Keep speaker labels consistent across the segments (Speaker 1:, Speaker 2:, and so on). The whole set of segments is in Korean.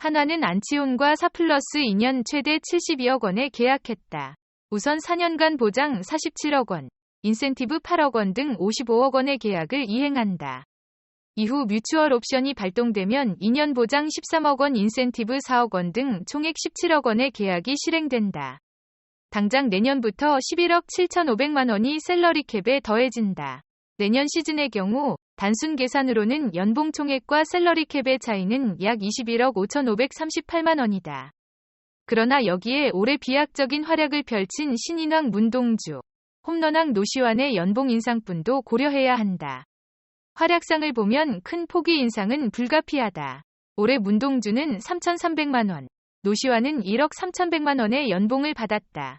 Speaker 1: 한화는 안치홍과 4+2 2년 최대 72억 원에 계약했다. 우선 4년간 보장 47억 원, 인센티브 8억 원 등 55억 원의 계약을 이행한다. 이후 뮤추얼 옵션이 발동되면 2년 보장 13억 원, 인센티브 4억 원 등 총액 17억 원의 계약이 실행된다. 당장 내년부터 11억 7,500만 원이 셀러리 캡에 더해진다. 내년 시즌의 경우 단순 계산으로는 연봉 총액과 셀러리 캡의 차이는 약 21억 5,538만 원이다. 그러나 여기에 올해 비약적인 활약을 펼친 신인왕 문동주, 홈런왕 노시환의 연봉 인상분도 고려해야 한다. 활약상을 보면 큰 폭의 인상은 불가피하다. 올해 문동주는 3,300만 원, 노시환은 1억 3,100만 원의 연봉을 받았다.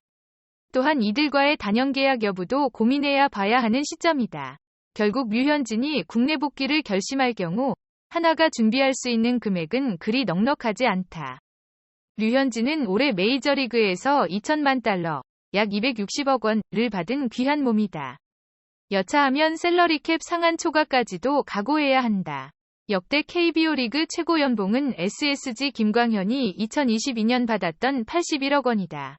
Speaker 1: 또한 이들과의 단연 계약 여부도 고민해야 봐야 하는 시점이다. 결국 류현진이 국내 복귀를 결심할 경우 한화가 준비할 수 있는 금액은 그리 넉넉하지 않다. 류현진은 올해 메이저리그에서 2천만 달러, 약 260억 원을 받은 귀한 몸이다. 여차하면 셀러리캡 상한 초과까지도 각오해야 한다. 역대 KBO 리그 최고 연봉은 SSG 김광현이 2022년 받았던 81억 원이다.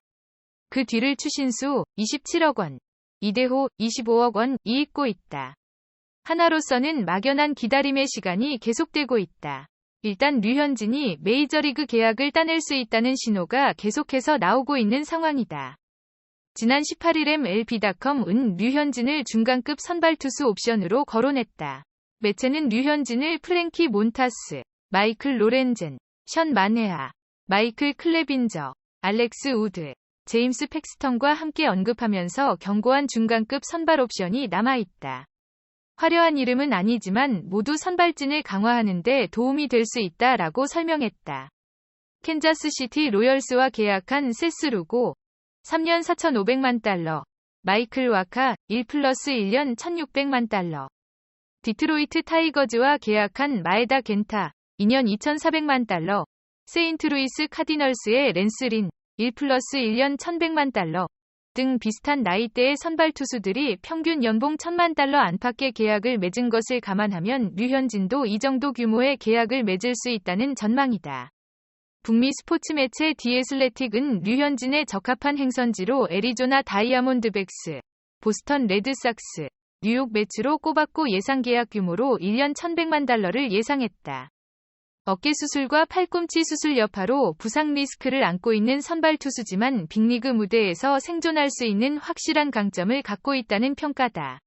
Speaker 1: 그 뒤를 추신수 27억 원, 이대호 25억 원이 잇고 있다. 한화로서는 막연한 기다림의 시간이 계속되고 있다. 일단 류현진이 메이저리그 계약을 따낼 수 있다는 신호가 계속해서 나오고 있는 상황이다. 지난 18일 MLB.com은 류현진을 중간급 선발투수 옵션으로 거론했다. 매체는 류현진을 프랭키 몬타스, 마이클 로렌젠, 션 마네아, 마이클 클레빈저, 알렉스 우드, 제임스 팩스턴과 함께 언급하면서 경고한 중간급 선발 옵션이 남아있다. 화려한 이름은 아니지만 모두 선발진을 강화하는 데 도움이 될 수 있다라고 설명했다. 캔자스시티 로열스와 계약한 세스 루고 3년 4,500만 달러, 마이클 와카 1+1년 1,600만 달러, 디트로이트 타이거즈와 계약한 마에다 겐타 2년 2,400만 달러, 세인트루이스 카디널스의 랜스 린 1+1년 1,100만 달러 등 비슷한 나이대의 선발 투수들이 평균 연봉 1,000만 달러 안팎의 계약을 맺은 것을 감안하면 류현진도 이 정도 규모의 계약을 맺을 수 있다는 전망이다. 북미 스포츠 매체 디애슬레틱은 류현진의 적합한 행선지로 애리조나 다이아몬드백스, 보스턴 레드삭스, 뉴욕 매츠로 꼽았고 예상 계약 규모로 1년 1,100만 달러를 예상했다. 어깨 수술과 팔꿈치 수술 여파로 부상 리스크를 안고 있는 선발 투수지만 빅리그 무대에서 생존할 수 있는 확실한 강점을 갖고 있다는 평가다.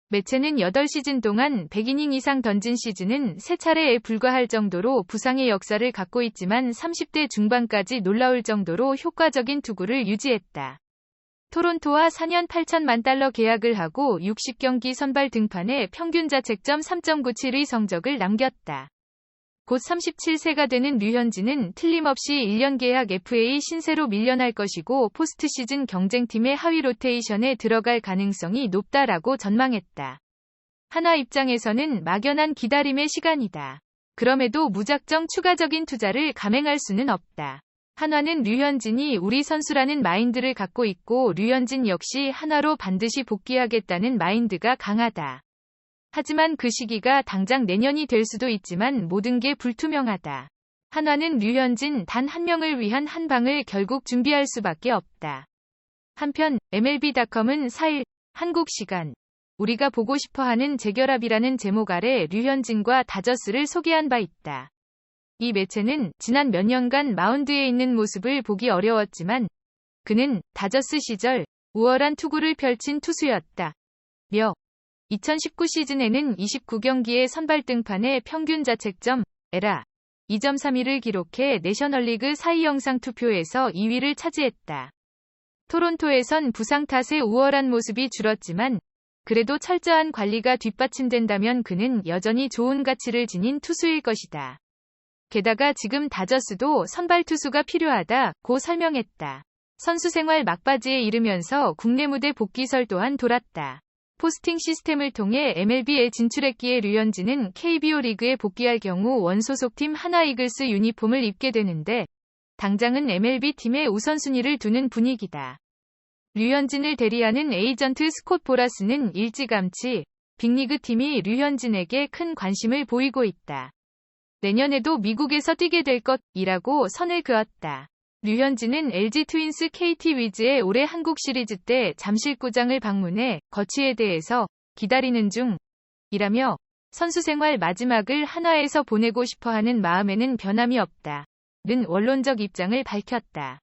Speaker 1: 매체는 8시즌 동안 100이닝 이상 던진 시즌은 3차례에 불과할 정도로 부상의 역사를 갖고 있지만 30대 중반까지 놀라울 정도로 효과적인 투구를 유지했다. 토론토와 4년 8천만 달러 계약을 하고 60경기 선발 등판에 평균 자책점 3.97의 성적을 남겼다. 곧 37세가 되는 류현진은 틀림없이 1년 계약 FA 신세로 밀려날 것이고 포스트 시즌 경쟁팀의 하위 로테이션에 들어갈 가능성이 높다라고 전망했다. 한화 입장에서는 막연한 기다림의 시간이다. 그럼에도 무작정 추가적인 투자를 감행할 수는 없다. 한화는 류현진이 우리 선수라는 마인드를 갖고 있고 류현진 역시 한화로 반드시 복귀하겠다는 마인드가 강하다. 하지만 그 시기가 당장 내년이 될 수도 있지만 모든 게 불투명하다. 한화는 류현진 단 한 명을 위한 한 방을 결국 준비할 수밖에 없다. 한편 MLB.com은 4일 한국 시간 우리가 보고 싶어하는 재결합이라는 제목 아래 류현진과 다저스를 소개한 바 있다. 이 매체는 지난 몇 년간 마운드에 있는 모습을 보기 어려웠지만 그는 다저스 시절 우월한 투구를 펼친 투수였다. 2019 시즌에는 29경기의 선발 등판에 평균 자책점 에라 2.31을 기록해 내셔널리그 사이 영상 투표에서 2위를 차지했다. 토론토에선 부상 탓에 우월한 모습이 줄었지만 그래도 철저한 관리가 뒷받침된다면 그는 여전히 좋은 가치를 지닌 투수일 것이다. 게다가 지금 다저스도 선발 투수가 필요하다고 설명했다. 선수 생활 막바지에 이르면서 국내 무대 복귀설 또한 돌았다. 포스팅 시스템을 통해 MLB에 진출했기에 류현진은 KBO 리그에 복귀할 경우 원소속팀 한화 이글스 유니폼을 입게 되는데 당장은 MLB 팀의 우선순위를 두는 분위기다. 류현진을 대리하는 에이전트 스콧 보라스는 일찌감치 빅리그 팀이 류현진에게 큰 관심을 보이고 있다. 내년에도 미국에서 뛰게 될 것이라고 선을 그었다. 류현진은 LG 트윈스 KT 위즈의 올해 한국 시리즈 때 잠실구장을 방문해 거취에 대해서 기다리는 중이라며 선수 생활 마지막을 한화에서 보내고 싶어하는 마음에는 변함이 없다는 원론적 입장을 밝혔다.